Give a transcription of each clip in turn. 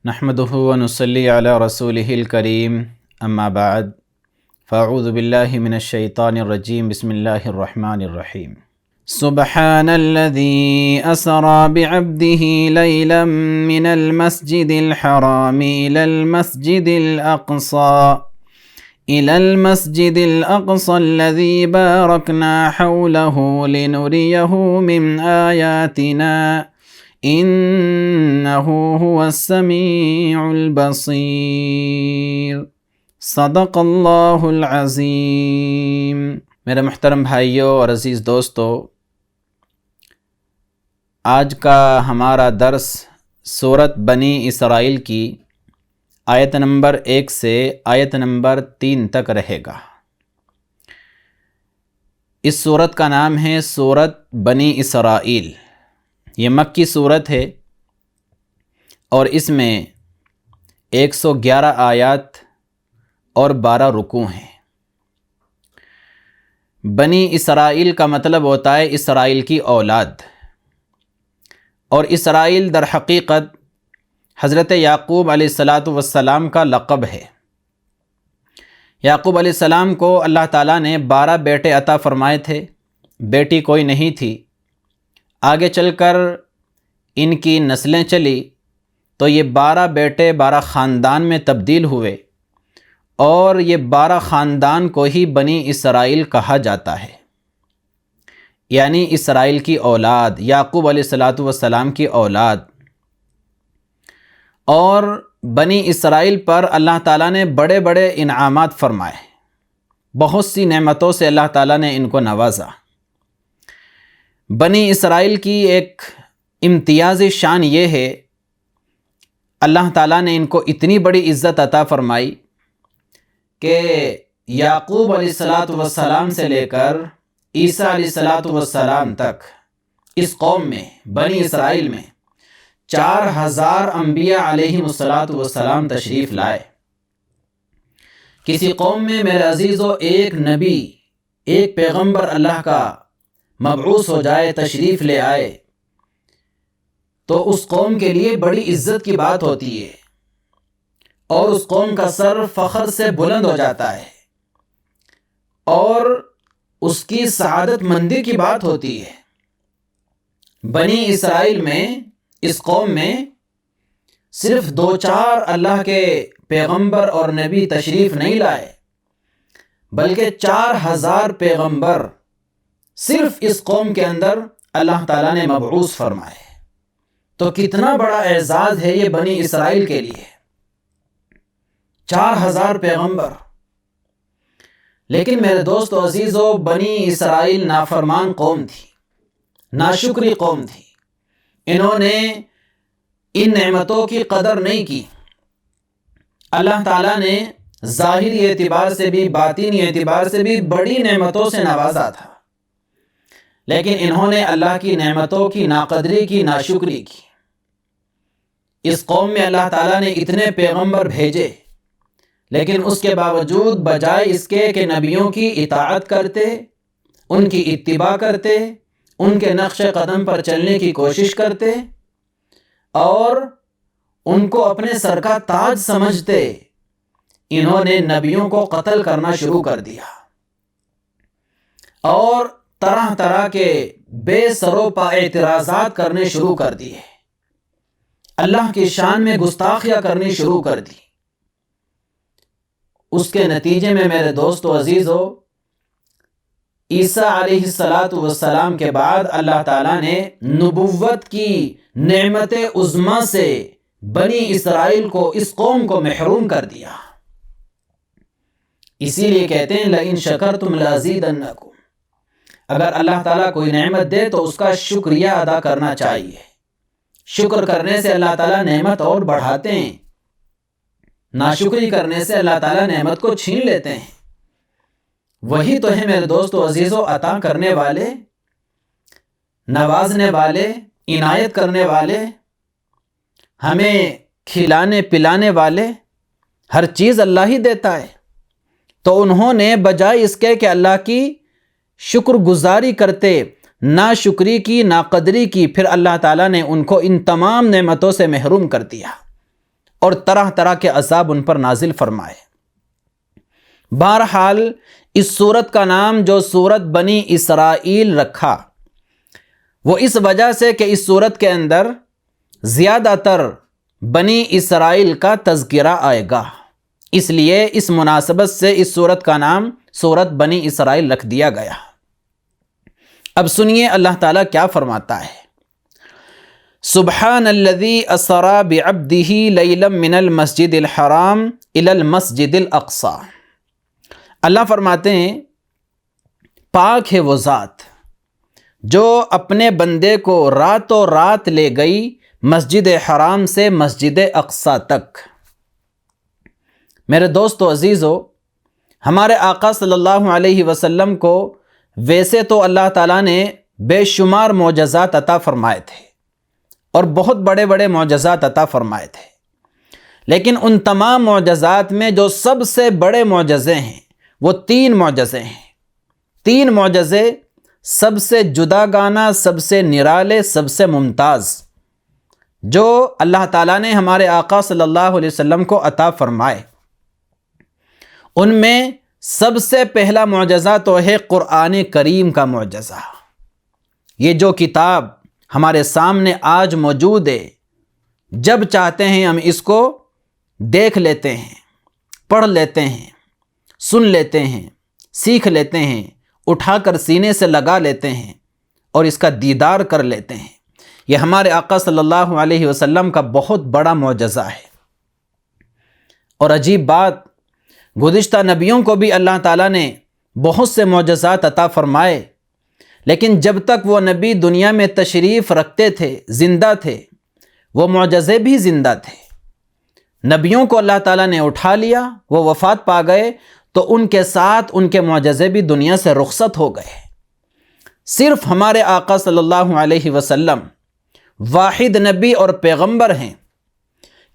نحمده ونصلي على رسوله الكريم اما بعد فاعوذ بالله من الشيطان الرجيم بسم الله الرحمن الرحيم سبحان الذي أسرى بعبده ليلا من المسجد الحرام إلى المسجد الأقصى الذي باركنا حوله لنريه من آياتنا إنه هو السميع البصير صدق اللہ العظیم۔ میرے محترم بھائیوں اور عزیز دوستو، آج کا ہمارا درس سورۃ بنی اسرائیل کی آیت نمبر 1 سے آیت نمبر 3 تک رہے گا۔ اس سورت کا نام ہے سورۃ بنی اسرائیل۔ یہ مکی سورت ہے اور اس میں 111 آیات اور 12 رکوع ہیں۔ بنی اسرائیل کا مطلب ہوتا ہے اسرائیل کی اولاد، اور اسرائیل در حقیقت حضرت یعقوب علیہ السلام کا لقب ہے۔ یعقوب علیہ السلام کو اللہ تعالیٰ نے 12 بیٹے عطا فرمائے تھے، بیٹی کوئی نہیں تھی۔ آگے چل کر ان کی نسلیں چلی تو یہ 12 بیٹے 12 خاندان میں تبدیل ہوئے، اور یہ 12 خاندان کو ہی بنی اسرائیل کہا جاتا ہے، یعنی اسرائیل کی اولاد، یعقوب علیہ السلام کی اولاد۔ اور بنی اسرائیل پر اللہ تعالیٰ نے بڑے بڑے انعامات فرمائے، بہت سی نعمتوں سے اللہ تعالیٰ نے ان کو نوازا۔ بنی اسرائیل کی ایک امتیازی شان یہ ہے، اللہ تعالیٰ نے ان کو اتنی بڑی عزت عطا فرمائی کہ یعقوب علیہ السلام سے لے کر عیسیٰ علیہ السلام تک اس قوم میں، بنی اسرائیل میں 4000 انبیاء علیہ السلام تشریف لائے۔ کسی قوم میں میرے عزیزو ایک نبی، ایک پیغمبر اللہ کا مبعوث ہو جائے، تشریف لے آئے، تو اس قوم کے لیے بڑی عزت کی بات ہوتی ہے، اور اس قوم کا سر فخر سے بلند ہو جاتا ہے، اور اس کی سعادت مندی کی بات ہوتی ہے۔ بنی اسرائیل میں، اس قوم میں صرف 2-4 اللہ کے پیغمبر اور نبی تشریف نہیں لائے، بلکہ 4000 پیغمبر صرف اس قوم کے اندر اللہ تعالیٰ نے مبعوث فرمائے۔ تو کتنا بڑا اعزاز ہے یہ بنی اسرائیل کے لیے، 4000 پیغمبر۔ لیکن میرے دوستو عزیزو، بنی اسرائیل نافرمان قوم تھی، ناشکری قوم تھی۔ انہوں نے ان نعمتوں کی قدر نہیں کی۔ اللہ تعالیٰ نے ظاہری اعتبار سے بھی، باطنی اعتبار سے بھی بڑی نعمتوں سے نوازا تھا، لیکن انہوں نے اللہ کی نعمتوں کی ناقدری کی، ناشکری کی۔ اس قوم میں اللہ تعالیٰ نے اتنے پیغمبر بھیجے، لیکن اس کے باوجود بجائے اس کے کہ نبیوں کی اطاعت کرتے، ان کی اتباع کرتے، ان کے نقش قدم پر چلنے کی کوشش کرتے، اور ان کو اپنے سر کا تاج سمجھتے، انہوں نے نبیوں کو قتل کرنا شروع کر دیا، اور طرح طرح کے بے سروپا اعتراضات کرنے شروع کر دیے، اللہ کی شان میں گستاخیاں کرنی شروع کر دی۔ اس کے نتیجے میں میرے دوستو عزیزو، عیسیٰ علیہ السلام کے بعد اللہ تعالیٰ نے نبوت کی نعمت عظمیٰ سے بنی اسرائیل کو، اس قوم کو محروم کر دیا۔ اسی لیے کہتے ہیں لَإِن شَكَرْتُمْ لَأَزِيدَنَّكُمْ، اگر اللہ تعالیٰ کوئی نعمت دے تو اس کا شکریہ ادا کرنا چاہیے۔ شکر کرنے سے اللہ تعالیٰ نعمت اور بڑھاتے ہیں، ناشکری کرنے سے اللہ تعالیٰ نعمت کو چھین لیتے ہیں۔ وہی تو ہے میرے دوستو عزیزو، عطا کرنے والے، نوازنے والے، عنایت کرنے والے، ہمیں کھلانے پلانے والے، ہر چیز اللہ ہی دیتا ہے۔ تو انہوں نے بجائے اس کے کہ اللہ کی شکر گزاری کرتے، ناشکری کی، ناقدری کی، پھر اللہ تعالیٰ نے ان کو ان تمام نعمتوں سے محروم کر دیا، اور طرح طرح کے عذاب ان پر نازل فرمائے۔ بہرحال اس سورت کا نام جو سورت بنی اسرائیل رکھا وہ اس وجہ سے کہ اس سورت کے اندر زیادہ تر بنی اسرائیل کا تذکرہ آئے گا، اس لیے اس مناسبت سے اس سورت کا نام سورت بنی اسرائیل رکھ دیا گیا۔ اب سنیے اللہ تعالیٰ کیا فرماتا ہے۔ سبحان الذی اسری بعبدہ لیلا من المسجد الحرام الی المسجد الاقصی۔ اللہ فرماتے ہیں پاک ہے وہ ذات جو اپنے بندے کو راتوں رات لے گئی مسجد حرام سے مسجد اقصی تک۔ میرے دوستو عزیزو، ہمارے آقا صلی اللہ علیہ وسلم کو ویسے تو اللہ تعالیٰ نے بے شمار معجزات عطا فرمائے تھے اور بہت بڑے بڑے معجزات عطا فرمائے تھے، لیکن ان تمام معجزات میں جو سب سے بڑے معجزے ہیں وہ 3 معجزے ہیں۔ 3 معجزے سب سے جدا گانا، سب سے نرالے، سب سے ممتاز، جو اللہ تعالیٰ نے ہمارے آقا صلی اللہ علیہ وسلم کو عطا فرمائے۔ ان میں سب سے پہلا معجزہ تو ہے قرآن کریم کا معجزہ۔ یہ جو کتاب ہمارے سامنے آج موجود ہے، جب چاہتے ہیں ہم اس کو دیکھ لیتے ہیں، پڑھ لیتے ہیں، سن لیتے ہیں، سیکھ لیتے ہیں، اٹھا کر سینے سے لگا لیتے ہیں اور اس کا دیدار کر لیتے ہیں۔ یہ ہمارے آقا صلی اللہ علیہ وسلم کا بہت بڑا معجزہ ہے۔ اور عجیب بات، گزشتہ نبیوں کو بھی اللہ تعالیٰ نے بہت سے معجزات عطا فرمائے، لیکن جب تک وہ نبی دنیا میں تشریف رکھتے تھے، زندہ تھے، وہ معجزے بھی زندہ تھے۔ نبیوں کو اللہ تعالیٰ نے اٹھا لیا، وہ وفات پا گئے تو ان کے ساتھ ان کے معجزے بھی دنیا سے رخصت ہو گئے۔ صرف ہمارے آقا صلی اللہ علیہ وسلم واحد نبی اور پیغمبر ہیں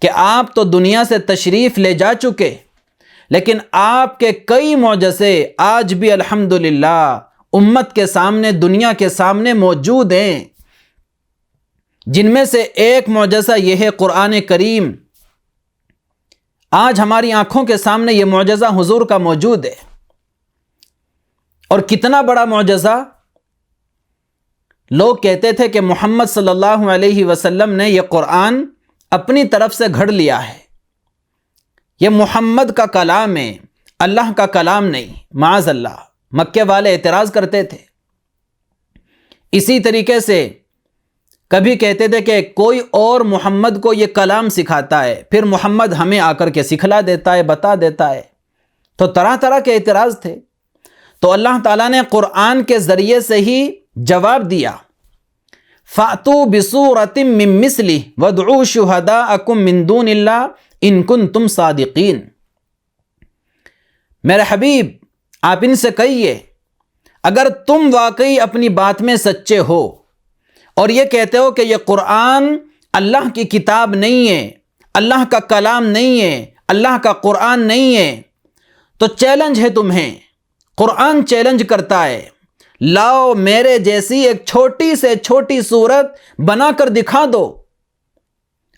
کہ آپ تو دنیا سے تشریف لے جا چکے، لیکن آپ کے کئی معجزے آج بھی الحمدللہ امت کے سامنے، دنیا کے سامنے موجود ہیں، جن میں سے ایک معجزہ یہ ہے قرآن کریم۔ آج ہماری آنکھوں کے سامنے یہ معجزہ حضور کا موجود ہے۔ اور کتنا بڑا معجزہ! لوگ کہتے تھے کہ محمد صلی اللہ علیہ وسلم نے یہ قرآن اپنی طرف سے گھڑ لیا ہے، یہ محمد کا کلام ہے، اللہ کا کلام نہیں، معاذ اللہ۔ مکے والے اعتراض کرتے تھے۔ اسی طریقے سے کبھی کہتے تھے کہ کوئی اور محمد کو یہ کلام سکھاتا ہے، پھر محمد ہمیں آ کر کے سکھلا دیتا ہے، بتا دیتا ہے۔ تو طرح طرح کے اعتراض تھے۔ تو اللہ تعالیٰ نے قرآن کے ذریعے سے ہی جواب دیا، فَأْتُوا بِسُورَةٍ مِّن مِّثْلِهِ وَادْعُوا شُهَدَاءَكُم مِّن دُونِ اللَّهِ إِن كُنتُمْ صَادِقِينَ۔ میرے حبیب، آپ ان سے کہیے اگر تم واقعی اپنی بات میں سچے ہو اور یہ کہتے ہو کہ یہ قرآن اللہ کی کتاب نہیں ہے، اللہ کا کلام نہیں ہے، اللہ کا قرآن نہیں ہے، تو چیلنج ہے تمہیں، قرآن چیلنج کرتا ہے، لاؤ میرے جیسی ایک چھوٹی سے چھوٹی صورت بنا کر دکھا دو۔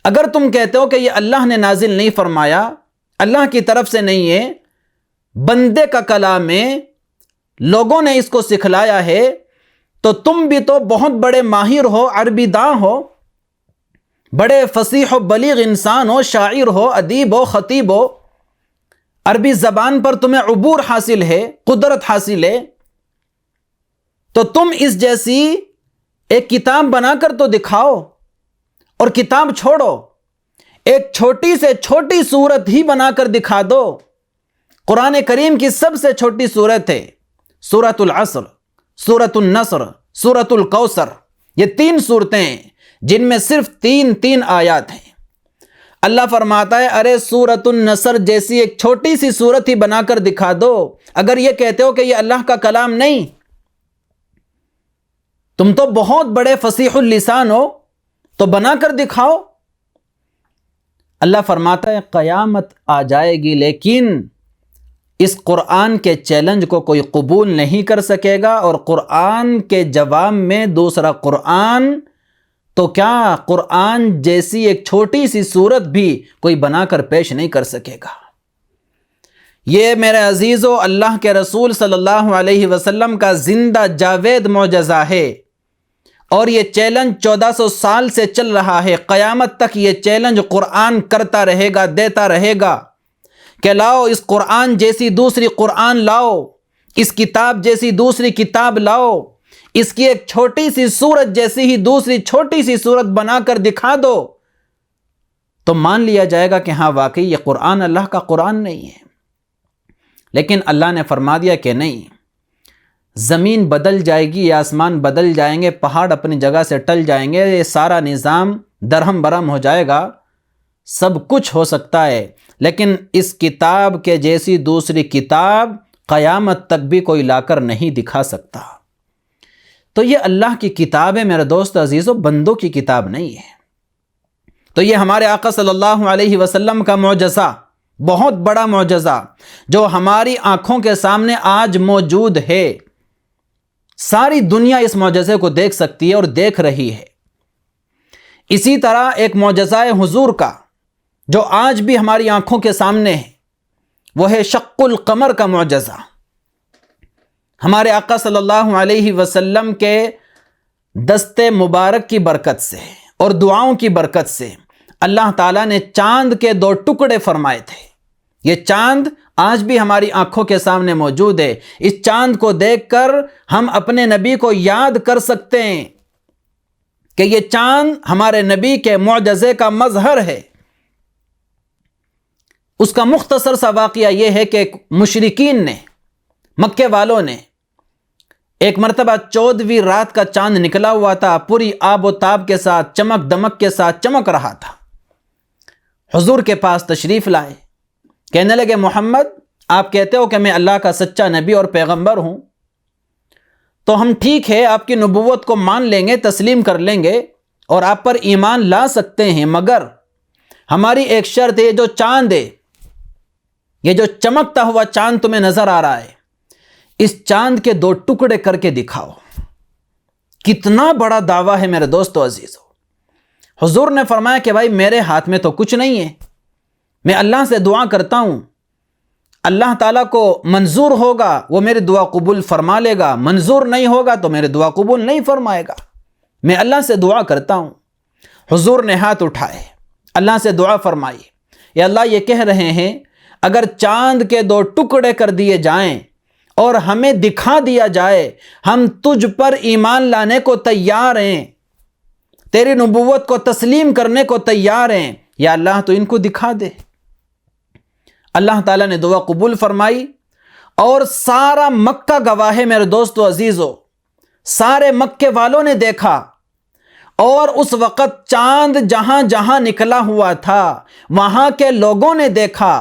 اگر تم کہتے ہو کہ یہ اللہ نے نازل نہیں فرمایا، اللہ کی طرف سے نہیں ہے، بندے کا کلام ہے، لوگوں نے اس کو سکھلایا ہے، تو تم بھی تو بہت بڑے ماہر ہو، عربی داں ہو، بڑے فصیح و بلیغ انسان ہو، شاعر ہو، ادیب ہو، خطیب ہو، عربی زبان پر تمہیں عبور حاصل ہے، قدرت حاصل ہے، تو تم اس جیسی ایک کتاب بنا کر تو دکھاؤ۔ اور کتاب چھوڑو، ایک چھوٹی سے چھوٹی صورت ہی بنا کر دکھا دو۔ قرآن کریم کی سب سے چھوٹی صورت ہے سورۃ العصر، سورۃ النصر، سورۃ الکوثر۔ یہ 3 صورتیں ہیں جن میں صرف 3 آیات ہیں۔ اللہ فرماتا ہے ارے سورۃ النصر جیسی ایک چھوٹی سی صورت ہی بنا کر دکھا دو۔ اگر یہ کہتے ہو کہ یہ اللہ کا کلام نہیں، تم تو بہت بڑے فصیح اللسان ہو، تو بنا کر دکھاؤ۔ اللہ فرماتا ہے قیامت آ جائے گی لیکن اس قرآن کے چیلنج کو کوئی قبول نہیں کر سکے گا، اور قرآن کے جواب میں دوسرا قرآن تو کیا قرآن جیسی ایک چھوٹی سی سورت بھی کوئی بنا کر پیش نہیں کر سکے گا؟ یہ میرے عزیزو اللہ کے رسول صلی اللہ علیہ وسلم کا زندہ جاوید معجزہ ہے، اور یہ چیلنج 1400 سال سے چل رہا ہے، قیامت تک یہ چیلنج قرآن کرتا رہے گا، دیتا رہے گا کہ لاؤ اس قرآن جیسی دوسری قرآن لاؤ، اس کتاب جیسی دوسری کتاب لاؤ، اس کی ایک چھوٹی سی سورت جیسی ہی دوسری چھوٹی سی سورت بنا کر دکھا دو، تو مان لیا جائے گا کہ ہاں واقعی یہ قرآن اللہ کا قرآن نہیں ہے۔ لیکن اللہ نے فرما دیا کہ نہیں، زمین بدل جائے گی، یہ آسمان بدل جائیں گے، پہاڑ اپنی جگہ سے ٹل جائیں گے، یہ سارا نظام درہم برہم ہو جائے گا، سب کچھ ہو سکتا ہے، لیکن اس کتاب کے جیسی دوسری کتاب قیامت تک بھی کوئی لا کر نہیں دکھا سکتا۔ تو یہ اللہ کی کتاب ہے میرے دوست عزیزو، بندوں کی کتاب نہیں ہے۔ تو یہ ہمارے آقا صلی اللہ علیہ وسلم کا معجزہ، بہت بڑا معجزہ جو ہماری آنکھوں کے سامنے آج موجود ہے، ساری دنیا اس معجزے کو دیکھ سکتی ہے اور دیکھ رہی ہے۔ اسی طرح ایک معجزہ حضور کا جو آج بھی ہماری آنکھوں کے سامنے ہے، وہ ہے شق القمر کا معجزہ۔ ہمارے آقا صلی اللہ علیہ وسلم کے دست مبارک کی برکت سے اور دعاؤں کی برکت سے اللہ تعالیٰ نے چاند کے 2 ٹکڑے فرمائے تھے۔ یہ چاند آج بھی ہماری آنکھوں کے سامنے موجود ہے۔ اس چاند کو دیکھ کر ہم اپنے نبی کو یاد کر سکتے ہیں کہ یہ چاند ہمارے نبی کے معجزے کا مظہر ہے۔ اس کا مختصر سا واقعہ یہ ہے کہ مشرکین نے، مکے والوں نے، ایک مرتبہ 14ویں رات کا چاند نکلا ہوا تھا، پوری آب و تاب کے ساتھ، چمک دمک کے ساتھ چمک رہا تھا۔ حضور کے پاس تشریف لائے، کہنے لگے محمد آپ کہتے ہو کہ میں اللہ کا سچا نبی اور پیغمبر ہوں، تو ہم ٹھیک ہے آپ کی نبوت کو مان لیں گے، تسلیم کر لیں گے اور آپ پر ایمان لا سکتے ہیں، مگر ہماری ایک شرط ہے، جو چاند ہے، یہ جو چمکتا ہوا چاند تمہیں نظر آ رہا ہے، اس چاند کے 2 ٹکڑے کر کے دکھاؤ۔ کتنا بڑا دعویٰ ہے میرے دوستو عزیزو۔ حضور نے فرمایا کہ بھائی میرے ہاتھ میں تو کچھ نہیں ہے، میں اللہ سے دعا کرتا ہوں، اللہ تعالیٰ کو منظور ہوگا وہ میری دعا قبول فرما لے گا، منظور نہیں ہوگا تو میری دعا قبول نہیں فرمائے گا، میں اللہ سے دعا کرتا ہوں۔ حضور نے ہاتھ اٹھائے، اللہ سے دعا فرمائی، یا اللہ یہ کہہ رہے ہیں اگر چاند کے 2 ٹکڑے کر دیے جائیں اور ہمیں دکھا دیا جائے، ہم تجھ پر ایمان لانے کو تیار ہیں، تیری نبوت کو تسلیم کرنے کو تیار ہیں، یا اللہ تو ان کو دکھا دے۔ اللہ تعالیٰ نے دعا قبول فرمائی، اور سارا مکہ گواہ ہے میرے دوستو عزیزو، سارے مکے والوں نے دیکھا، اور اس وقت چاند جہاں جہاں نکلا ہوا تھا وہاں کے لوگوں نے دیکھا،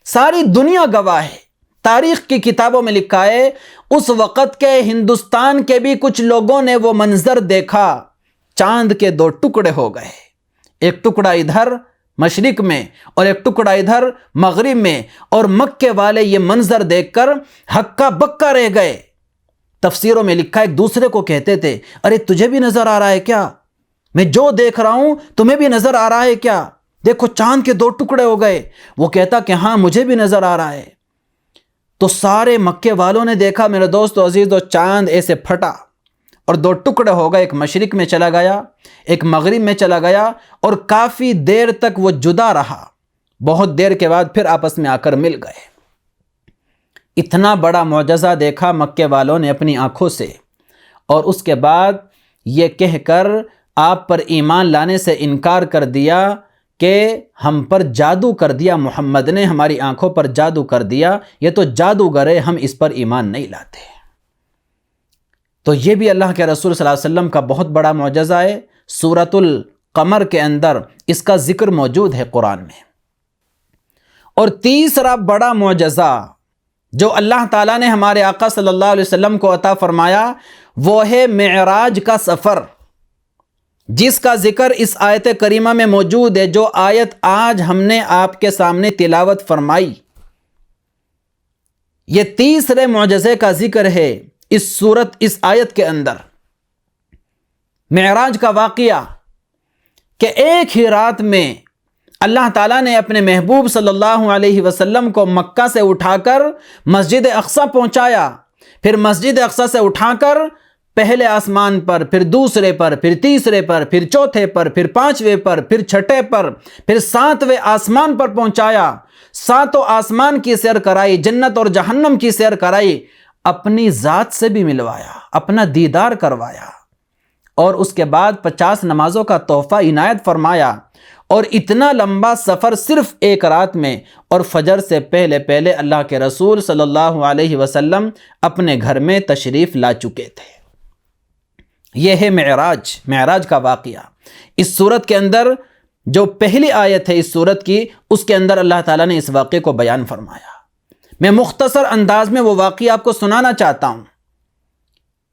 ساری دنیا گواہ ہے۔ تاریخ کی کتابوں میں لکھا ہے اس وقت کے ہندوستان کے بھی کچھ لوگوں نے وہ منظر دیکھا، چاند کے 2 ٹکڑے ہو گئے، ایک ٹکڑا ادھر مشرق میں اور ایک ٹکڑا ادھر مغرب میں، اور مکے والے یہ منظر دیکھ کر ہکا بکا رہ گئے۔ تفسیروں میں لکھا ایک دوسرے کو کہتے تھے ارے تجھے بھی نظر آ رہا ہے کیا؟ میں جو دیکھ رہا ہوں تمہیں بھی نظر آ رہا ہے کیا؟ دیکھو چاند کے 2 ٹکڑے ہو گئے۔ وہ کہتا کہ ہاں مجھے بھی نظر آ رہا ہے۔ تو سارے مکے والوں نے دیکھا میرے دوست عزیز، تو چاند ایسے پھٹا اور 2 ٹکڑے ہو گئے، ایک مشرق میں چلا گیا، ایک مغرب میں چلا گیا، اور کافی دیر تک وہ جدا رہا، بہت دیر کے بعد پھر آپس میں آ کر مل گئے۔ اتنا بڑا معجزہ دیکھا مکے والوں نے اپنی آنکھوں سے، اور اس کے بعد یہ کہہ کر آپ پر ایمان لانے سے انکار کر دیا کہ ہم پر جادو کر دیا، محمد نے ہماری آنکھوں پر جادو کر دیا، یہ تو جادوگر ہے، ہم اس پر ایمان نہیں لاتے۔ تو یہ بھی اللہ کے رسول صلی اللہ علیہ وسلم کا بہت بڑا معجزہ ہے۔ سورۃ القمر کے اندر اس کا ذکر موجود ہے قرآن میں۔ اور تیسرا بڑا معجزہ جو اللہ تعالیٰ نے ہمارے آقا صلی اللہ علیہ وسلم کو عطا فرمایا، وہ ہے معراج کا سفر، جس کا ذکر اس آیت کریمہ میں موجود ہے، جو آیت آج ہم نے آپ کے سامنے تلاوت فرمائی۔ یہ تیسرے معجزے کا ذکر ہے اس آیت کے اندر۔ معراج کا واقعہ کہ ایک ہی رات میں اللہ تعالیٰ نے اپنے محبوب صلی اللہ علیہ وسلم کو مکہ سے اٹھا کر مسجد اقصیٰ پہنچایا، پھر مسجد اقصیٰ سے اٹھا کر پہلے آسمان پر، پھر دوسرے پر، پھر تیسرے پر، پھر چوتھے پر، پھر پانچویں پر، پھر چھٹے پر، پھر ساتویں آسمان پر پہنچایا، ساتوں آسمان کی سیر کرائی، جنت اور جہنم کی سیر کرائی، اپنی ذات سے بھی ملوایا، اپنا دیدار کروایا، اور اس کے بعد 50 نمازوں کا تحفہ عنایت فرمایا، اور اتنا لمبا سفر صرف ایک رات میں، اور فجر سے پہلے پہلے اللہ کے رسول صلی اللہ علیہ وسلم اپنے گھر میں تشریف لا چکے تھے۔ یہ ہے معراج کا واقعہ۔ اس صورت کے اندر جو پہلی آیت ہے اس صورت کی، اس کے اندر اللہ تعالیٰ نے اس واقعے کو بیان فرمایا۔ میں مختصر انداز میں وہ واقعہ آپ کو سنانا چاہتا ہوں۔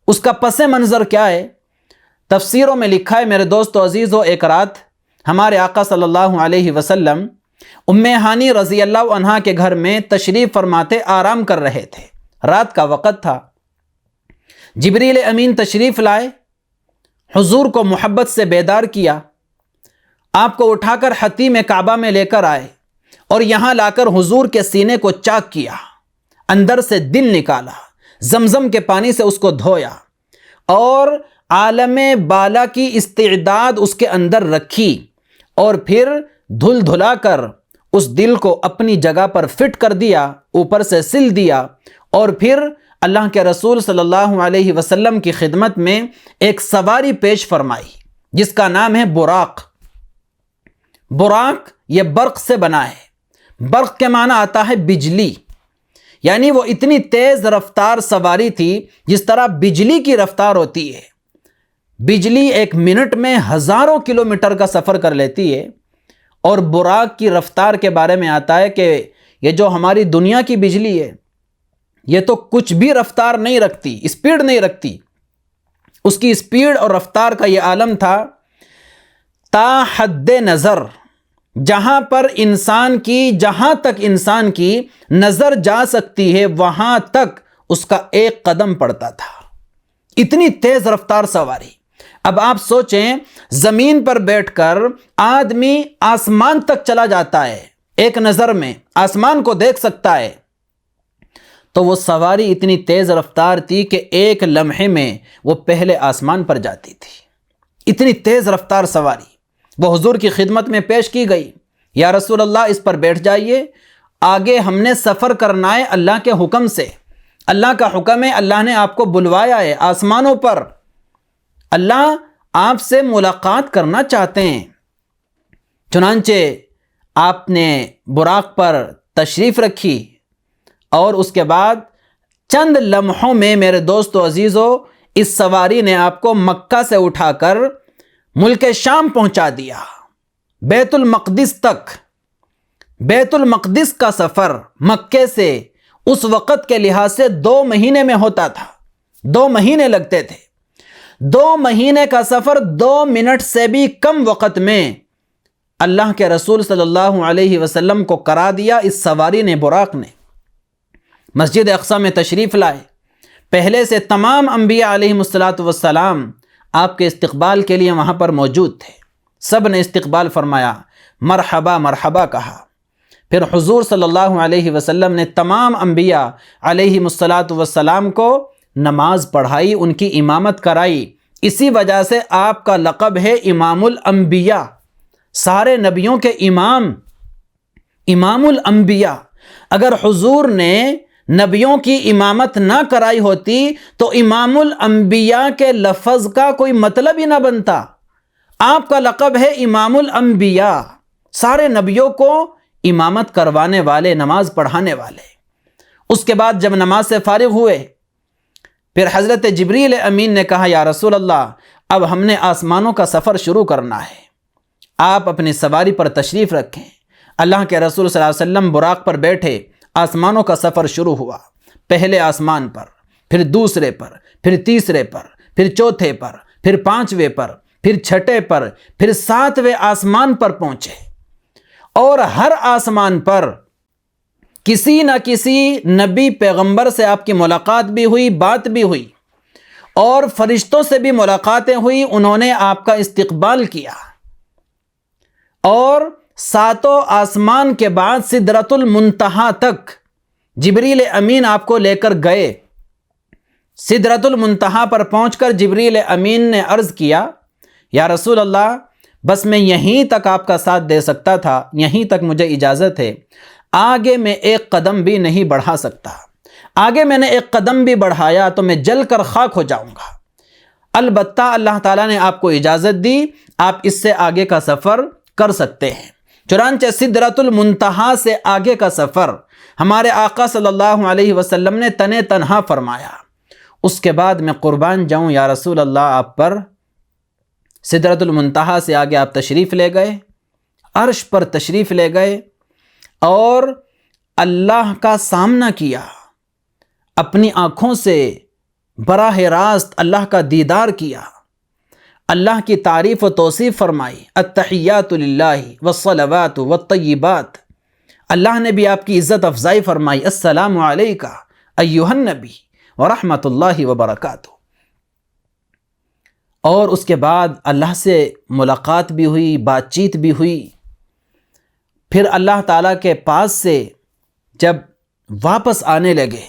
اس کا پس منظر کیا ہے؟ تفسیروں میں لکھا ہے میرے دوستو عزیزو، ایک رات ہمارے آقا صلی اللہ علیہ وسلم ام ہانی رضی اللہ عنہا کے گھر میں تشریف فرماتے آرام کر رہے تھے۔ رات کا وقت تھا، جبریل امین تشریف لائے، حضور کو محبت سے بیدار کیا، آپ کو اٹھا کر حتیم کعبہ میں لے کر آئے، اور یہاں لا کر حضور کے سینے کو چاک کیا، اندر سے دل نکالا، زمزم کے پانی سے اس کو دھویا، اور عالم بالا کی استعداد اس کے اندر رکھی، اور پھر دھل دھلا کر اس دل کو اپنی جگہ پر فٹ کر دیا، اوپر سے سل دیا، اور پھر اللہ کے رسول صلی اللہ علیہ وسلم کی خدمت میں ایک سواری پیش فرمائی جس کا نام ہے براق۔ براق یہ برق سے بنا ہے، برق کے معنی آتا ہے بجلی، یعنی وہ اتنی تیز رفتار سواری تھی جس طرح بجلی کی رفتار ہوتی ہے۔ بجلی ایک منٹ میں ہزاروں کلومیٹر کا سفر کر لیتی ہے، اور براق کی رفتار کے بارے میں آتا ہے کہ یہ جو ہماری دنیا کی بجلی ہے یہ تو کچھ بھی رفتار نہیں رکھتی، اسپیڈ نہیں رکھتی، اس کی اسپیڈ اور رفتار کا یہ عالم تھا تا حد نظر، جہاں تک انسان کی نظر جا سکتی ہے وہاں تک اس کا ایک قدم پڑتا تھا، اتنی تیز رفتار سواری۔ اب آپ سوچیں، زمین پر بیٹھ کر آدمی آسمان تک چلا جاتا ہے، ایک نظر میں آسمان کو دیکھ سکتا ہے، تو وہ سواری اتنی تیز رفتار تھی کہ ایک لمحے میں وہ پہلے آسمان پر جاتی تھی، اتنی تیز رفتار سواری۔ وہ حضور کی خدمت میں پیش کی گئی، یا رسول اللہ اس پر بیٹھ جائیے، آگے ہم نے سفر کرنا ہے اللہ کے حکم سے، اللہ کا حکم ہے، اللہ نے آپ کو بلوایا ہے آسمانوں پر، اللہ آپ سے ملاقات کرنا چاہتے ہیں۔ چنانچہ آپ نے براق پر تشریف رکھی، اور اس کے بعد چند لمحوں میں میرے دوستو عزیزو اس سواری نے آپ کو مکہ سے اٹھا کر ملک شام پہنچا دیا، بیت المقدس تک۔ بیت المقدس کا سفر مکے سے اس وقت کے لحاظ سے 2 مہینے میں ہوتا تھا، 2 مہینے لگتے تھے۔ 2 مہینے کا سفر 2 منٹ سے بھی کم وقت میں اللہ کے رسول صلی اللہ علیہ وسلم کو کرا دیا اس سواری نے، براق نے۔ مسجد اقصیٰ میں تشریف لائے، پہلے سے تمام انبیاء علیہم السلام آپ کے استقبال کے لیے وہاں پر موجود تھے، سب نے استقبال فرمایا، مرحبا مرحبا کہا۔ پھر حضور صلی اللہ علیہ وسلم نے تمام انبیاء علیہم السلام کو نماز پڑھائی، ان کی امامت کرائی، اسی وجہ سے آپ کا لقب ہے امام الانبیاء، سارے نبیوں کے امام الانبیاء۔ اگر حضور نے نبیوں کی امامت نہ کرائی ہوتی تو امام الانبیاء کے لفظ کا کوئی مطلب ہی نہ بنتا۔ آپ کا لقب ہے امام الانبیاء، سارے نبیوں کو امامت کروانے والے، نماز پڑھانے والے۔ اس کے بعد جب نماز سے فارغ ہوئے، پھر حضرت جبریل امین نے کہا، یا رسول اللہ اب ہم نے آسمانوں کا سفر شروع کرنا ہے، آپ اپنی سواری پر تشریف رکھیں۔ اللہ کے رسول صلی اللہ علیہ وسلم براق پر بیٹھے، آسمانوں کا سفر شروع ہوا، پہلے آسمان پر، پھر دوسرے پر، پھر تیسرے پر، پھر چوتھے پر، پھر پانچویں پر، پھر چھٹے پر، پھر ساتویں آسمان پر پہنچے، اور ہر آسمان پر کسی نہ کسی نبی پیغمبر سے آپ کی ملاقات بھی ہوئی، بات بھی ہوئی، اور فرشتوں سے بھی ملاقاتیں ہوئی، انہوں نے آپ کا استقبال کیا۔ اور 7 آسمان کے بعد سدرۃ المنتہا تک جبریل امین آپ کو لے کر گئے۔ سدرۃ المنتہا پر پہنچ کر جبریل امین نے عرض کیا، یا رسول اللہ، بس میں یہیں تک آپ کا ساتھ دے سکتا تھا، یہیں تک مجھے اجازت ہے، آگے میں ایک قدم بھی نہیں بڑھا سکتا۔ آگے میں نے ایک قدم بھی بڑھایا تو میں جل کر خاک ہو جاؤں گا۔ البتہ اللہ تعالیٰ نے آپ کو اجازت دی، آپ اس سے آگے کا سفر کر سکتے ہیں۔ چنانچہ سدرۃ المنتہا سے آگے کا سفر ہمارے آقا صلی اللہ علیہ وسلم نے تنہا فرمایا۔ اس کے بعد میں قربان جاؤں یا رسول اللہ، آپ پر سدرۃ المنتہا سے آگے آپ تشریف لے گئے، عرش پر تشریف لے گئے اور اللہ کا سامنا کیا، اپنی آنکھوں سے براہ راست اللہ کا دیدار کیا، اللہ کی تعریف و توصیف فرمائی، التحیات للہ والصلوات والطیبات۔ اللہ نے بھی آپ کی عزت افزائی فرمائی، السلام علیکہ ایھا النبی ورحمۃ اللہ وبرکاتہ۔ اور اس کے بعد اللہ سے ملاقات بھی ہوئی، بات چیت بھی ہوئی۔ پھر اللہ تعالیٰ کے پاس سے جب واپس آنے لگے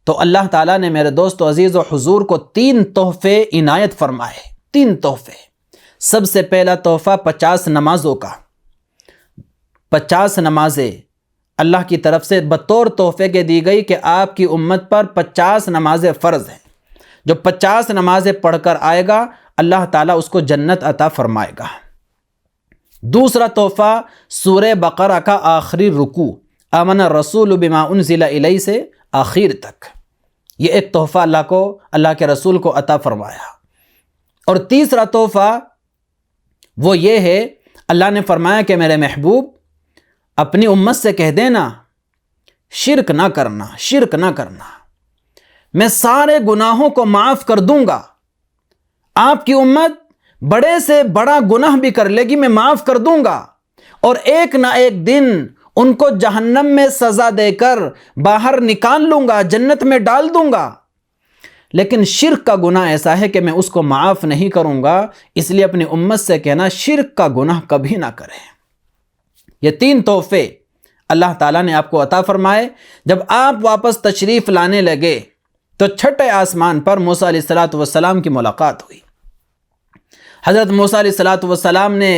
تو اللہ تعالیٰ نے میرے دوست و عزیز و حضور کو 3 تحفے عنایت فرمائے، 3 تحفے۔ سب سے پہلا تحفہ 50 نمازوں کا، 50 نمازیں اللہ کی طرف سے بطور تحفے کے دی گئی کہ آپ کی امت پر 50 نمازیں فرض ہیں۔ جو 50 نمازیں پڑھ کر آئے گا اللہ تعالیٰ اس کو جنت عطا فرمائے گا۔ دوسرا تحفہ سورہ بقرہ کا آخری رکوع، آمن الرسول بما انزل الیہ سے آخر تک، یہ ایک تحفہ اللہ کے رسول کو عطا فرمایا۔ اور تیسرا تحفہ وہ یہ ہے، اللہ نے فرمایا کہ میرے محبوب اپنی امت سے کہہ دینا شرک نہ کرنا، شرک نہ کرنا، میں سارے گناہوں کو معاف کر دوں گا۔ آپ کی امت بڑے سے بڑا گناہ بھی کر لے گی، میں معاف کر دوں گا، اور ایک نہ ایک دن ان کو جہنم میں سزا دے کر باہر نکال لوں گا، جنت میں ڈال دوں گا۔ لیکن شرک کا گناہ ایسا ہے کہ میں اس کو معاف نہیں کروں گا، اس لیے اپنی امت سے کہنا شرک کا گناہ کبھی نہ کریں۔ یہ 3 تحفے اللہ تعالیٰ نے آپ کو عطا فرمائے۔ جب آپ واپس تشریف لانے لگے تو 6 آسمان پر موسیٰ علیہ السلام کی ملاقات ہوئی۔ حضرت موسیٰ علیہ السلام نے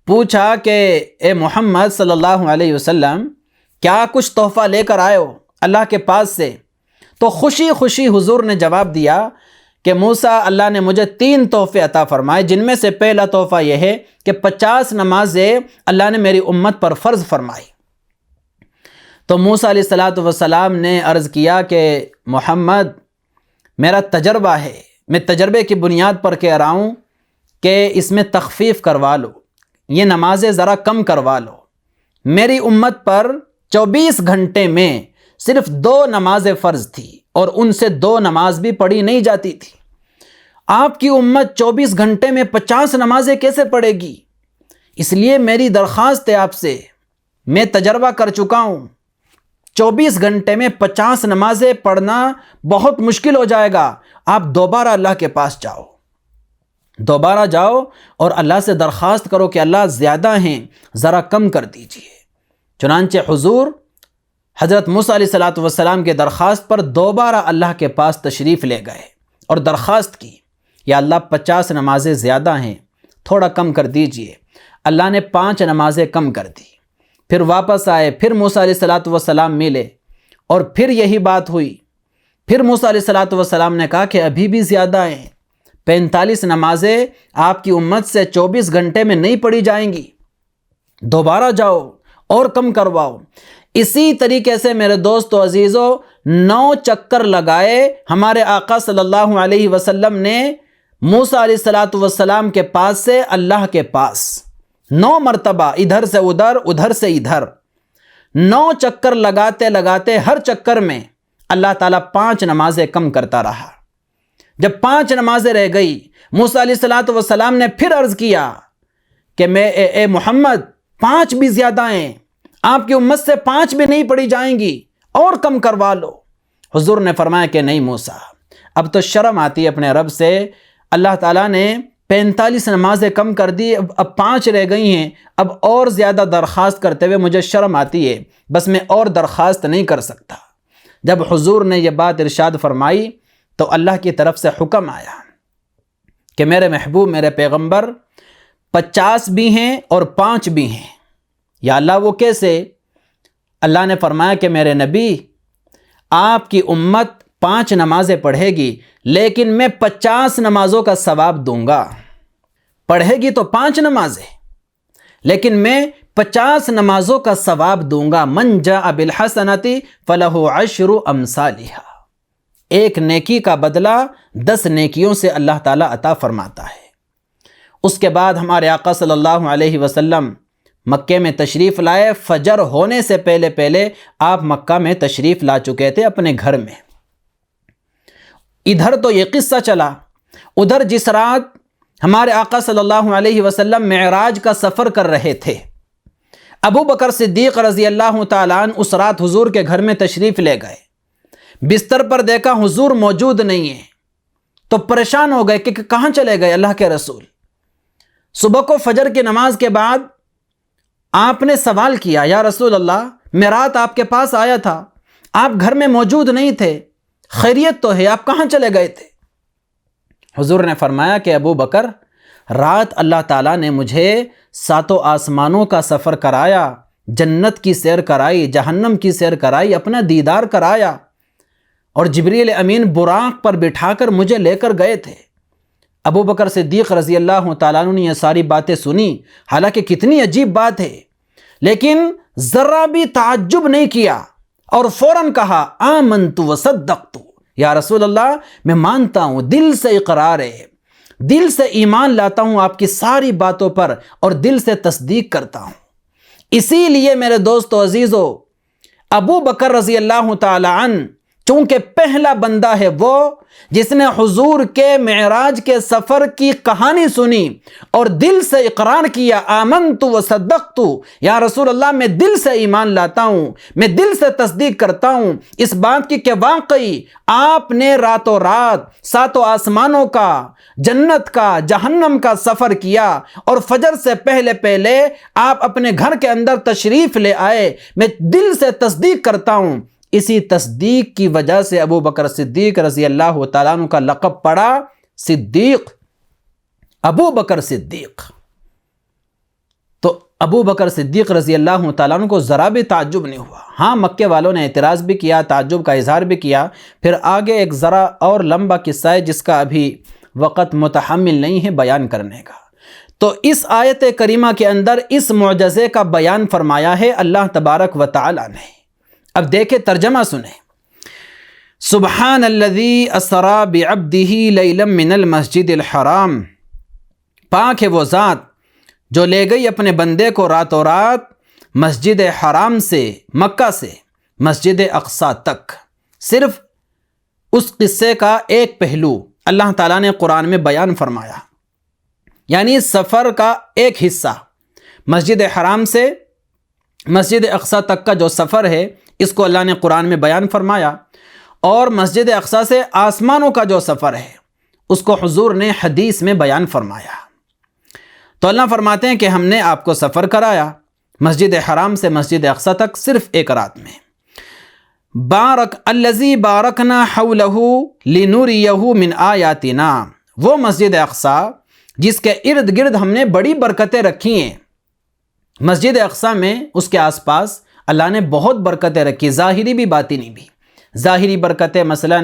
پوچھا کہ اے محمد صلی اللہ علیہ وسلم، کیا کچھ تحفہ لے کر آئے ہو اللہ کے پاس سے؟ تو خوشی خوشی حضور نے جواب دیا کہ موسیٰ، اللہ نے مجھے 3 تحفے عطا فرمائے، جن میں سے پہلا تحفہ یہ ہے کہ 50 نمازیں اللہ نے میری امت پر فرض فرمائی۔ تو موسیٰ علیہ السلام نے عرض کیا کہ محمد، میرا تجربہ ہے، میں تجربے کی بنیاد پر کہہ رہا ہوں کہ اس میں تخفیف کروا لو، یہ نمازیں ذرا کم کروا لو۔ میری امت پر 24 گھنٹے میں صرف 2 نمازیں فرض تھی، اور ان سے 2 نماز بھی پڑھی نہیں جاتی تھی۔ آپ کی امت 24 گھنٹے میں 50 نمازیں کیسے پڑھے گی؟ اس لیے میری درخواست ہے آپ سے، میں تجربہ کر چکا ہوں، 24 گھنٹے میں 50 نمازیں پڑھنا بہت مشکل ہو جائے گا۔ آپ دوبارہ اللہ کے پاس جاؤ، دوبارہ جاؤ اور اللہ سے درخواست کرو کہ اللہ زیادہ ہیں، ذرا کم کر دیجئے۔ چنانچہ حضور حضرت موسیٰ علیہ السلام کے درخواست پر دوبارہ اللہ کے پاس تشریف لے گئے اور درخواست کی، یا اللہ 50 نمازیں زیادہ ہیں، تھوڑا کم کر دیجئے۔ اللہ نے 5 نمازیں کم کر دی۔ پھر واپس آئے، پھر موسیٰ علیہ السلام ملے اور پھر یہی بات ہوئی۔ پھر موسیٰ علیہ السلام نے کہا کہ ابھی بھی زیادہ ہیں، 45 نمازیں آپ کی امت سے 24 گھنٹے میں نہیں پڑھی جائیں گی، دوبارہ جاؤ اور کم کرواؤ۔ اسی طریقے سے میرے دوست و عزیزو 9 چکر لگائے ہمارے آقا صلی اللہ علیہ وسلم نے موسیٰ علیہ السلام کے پاس سے اللہ کے پاس، 9 مرتبہ، ادھر سے ادھر، ادھر سے ادھر، 9 چکر لگاتے لگاتے ہر چکر میں اللہ تعالیٰ 5 نمازیں کم کرتا رہا۔ جب 5 نمازیں رہ گئی، موسیٰ علیہ السلام نے پھر عرض کیا کہ اے محمد، 5 بھی زیادہ ہیں، آپ کی امت سے 5 بھی نہیں پڑھی جائیں گی، اور کم کروا لو۔ حضور نے فرمایا کہ نہیں موسیٰ، اب تو شرم آتی ہے اپنے رب سے، اللہ تعالیٰ نے 45 نمازیں کم کر دی، اب 5 رہ گئی ہیں، اب اور زیادہ درخواست کرتے ہوئے مجھے شرم آتی ہے، بس میں اور درخواست نہیں کر سکتا۔ جب حضور نے یہ بات ارشاد فرمائی تو اللہ کی طرف سے حکم آیا کہ میرے محبوب، میرے پیغمبر 50 بھی ہیں اور 5 بھی ہیں۔ یا اللہ وہ کیسے؟ اللہ نے فرمایا کہ میرے نبی، آپ کی امت 5 نمازیں پڑھے گی لیکن میں 50 نمازوں کا ثواب دوں گا۔ پڑھے گی تو 5 نمازیں لیکن میں 50 نمازوں کا ثواب دوں گا۔ من جاء بالحسنۃ فلہ 10 امثالھا، ایک نیکی کا بدلہ 10 نیکیوں سے اللہ تعالیٰ عطا فرماتا ہے۔ اس کے بعد ہمارے آقا صلی اللہ علیہ وسلم مکے میں تشریف لائے۔ فجر ہونے سے پہلے پہلے آپ مکہ میں تشریف لا چکے تھے اپنے گھر میں۔ ادھر تو یہ قصہ چلا، ادھر جس رات ہمارے آقا صلی اللہ علیہ وسلم معراج کا سفر کر رہے تھے، ابو بکر صدیق رضی اللہ تعالیٰ عنہ اس رات حضور کے گھر میں تشریف لے گئے۔ بستر پر دیکھا حضور موجود نہیں ہیں تو پریشان ہو گئے کہ کہاں چلے گئے اللہ کے رسول۔ صبح کو فجر کی نماز کے بعد آپ نے سوال کیا، یا رسول اللہ، میں رات آپ کے پاس آیا تھا، آپ گھر میں موجود نہیں تھے، خیریت تو ہے، آپ کہاں چلے گئے تھے؟ حضور نے فرمایا کہ ابو بکر، رات اللہ تعالیٰ نے مجھے 7 آسمانوں کا سفر کرایا، جنت کی سیر کرائی، جہنم کی سیر کرائی، اپنا دیدار کرایا، اور جبریل امین براق پر بٹھا کر مجھے لے کر گئے تھے۔ ابو بکر صدیق رضی اللہ تعالیٰ عنہ نے یہ ساری باتیں سنی، حالانکہ کتنی عجیب بات ہے، لیکن ذرا بھی تعجب نہیں کیا اور فوراً کہا آمنت وصدقت، یا رسول اللہ میں مانتا ہوں، دل سے اقرار ہے، دل سے ایمان لاتا ہوں آپ کی ساری باتوں پر اور دل سے تصدیق کرتا ہوں۔ اسی لیے میرے دوستو عزیزو، ابو بکر رضی اللہ تعالی عنہ چونکہ پہلا بندہ ہے وہ جس نے حضور کے معراج کے سفر کی کہانی سنی اور دل سے اقرار کیا، آمنت وصدقت، یا رسول اللہ میں دل سے ایمان لاتا ہوں، میں دل سے تصدیق کرتا ہوں اس بات کی کہ واقعی آپ نے راتوں رات 7 آسمانوں کا، جنت کا، جہنم کا سفر کیا اور فجر سے پہلے پہلے آپ اپنے گھر کے اندر تشریف لے آئے، میں دل سے تصدیق کرتا ہوں۔ اسی تصدیق کی وجہ سے ابو بکر صدیق رضی اللہ تعالیٰ عنہ کا لقب پڑا صدیق، ابو بکر صدیق۔ تو ابو بکر صدیق رضی اللہ تعالیٰ عنہ کو ذرا بھی تعجب نہیں ہوا۔ ہاں، مکے والوں نے اعتراض بھی کیا، تعجب کا اظہار بھی کیا۔ پھر آگے ایک ذرا اور لمبا قصہ ہے جس کا ابھی وقت متحمل نہیں ہے بیان کرنے کا۔ تو اس آیت کریمہ کے اندر اس معجزے کا بیان فرمایا ہے اللہ تبارک و تعالیٰ نے۔ اب دیکھیں ترجمہ سنیں۔ سبحان الذی اسری بعبدہ لیلا من المسجد الحرام، پاک ہے وہ ذات جو لے گئی اپنے بندے کو راتوں رات مسجد حرام سے، مکہ سے مسجد اقصی تک۔ صرف اس قصے کا ایک پہلو اللہ تعالیٰ نے قرآن میں بیان فرمایا، یعنی سفر کا ایک حصہ مسجد حرام سے مسجد اقصی تک کا جو سفر ہے اس کو اللہ نے قرآن میں بیان فرمایا، اور مسجد اقصی سے آسمانوں کا جو سفر ہے اس کو حضور نے حدیث میں بیان فرمایا۔ تو اللہ فرماتے ہیں کہ ہم نے آپ کو سفر کرایا مسجد حرام سے مسجد اقصی تک صرف ایک رات میں۔ بارک الذی بارکنا حولہ لنریہ من آیاتنا، وہ مسجد اقصی جس کے ارد گرد ہم نے بڑی برکتیں رکھی ہیں۔ مسجد اقصی میں اس کے آس پاس اللہ نے بہت برکتیں رکھی، ظاہری بھی باطنی بھی۔ ظاہری برکتیں مثلا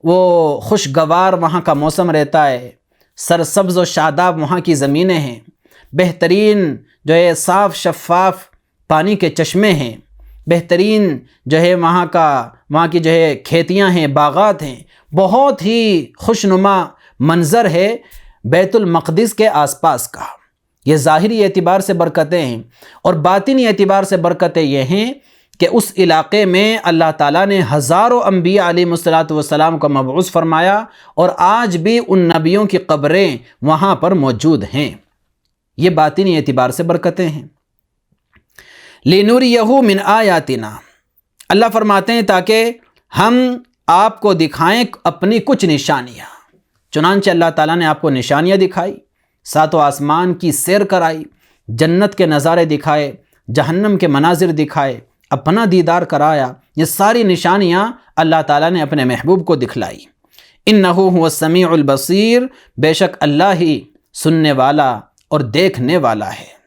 وہ خوشگوار وہاں کا موسم رہتا ہے، سرسبز و شاداب وہاں کی زمینیں ہیں، بہترین جو ہے صاف شفاف پانی کے چشمے ہیں، بہترین جو ہے وہاں کی جو ہے کھیتیاں ہیں، باغات ہیں، بہت ہی خوشنما منظر ہے بیت المقدس کے آس پاس کا۔ یہ ظاہری اعتبار سے برکتیں ہیں، اور باطنی اعتبار سے برکتیں یہ ہیں کہ اس علاقے میں اللہ تعالیٰ نے ہزاروں انبیاء علیہ السلام کو مبعوث فرمایا، اور آج بھی ان نبیوں کی قبریں وہاں پر موجود ہیں۔ یہ باطنی اعتبار سے برکتیں ہیں۔ لِنُرِيَهُ مِنْ آیاتنا، اللہ فرماتے ہیں تاکہ ہم آپ کو دکھائیں اپنی کچھ نشانیاں۔ چنانچہ اللہ تعالیٰ نے آپ کو نشانیاں دکھائی، ساتوں آسمان کی سیر کرائی، جنت کے نظارے دکھائے، جہنم کے مناظر دکھائے، اپنا دیدار کرایا۔ یہ ساری نشانیاں اللہ تعالیٰ نے اپنے محبوب کو دکھلائی۔ انہ هو السمیع البصیر، بے شک اللہ ہی سننے والا اور دیکھنے والا ہے۔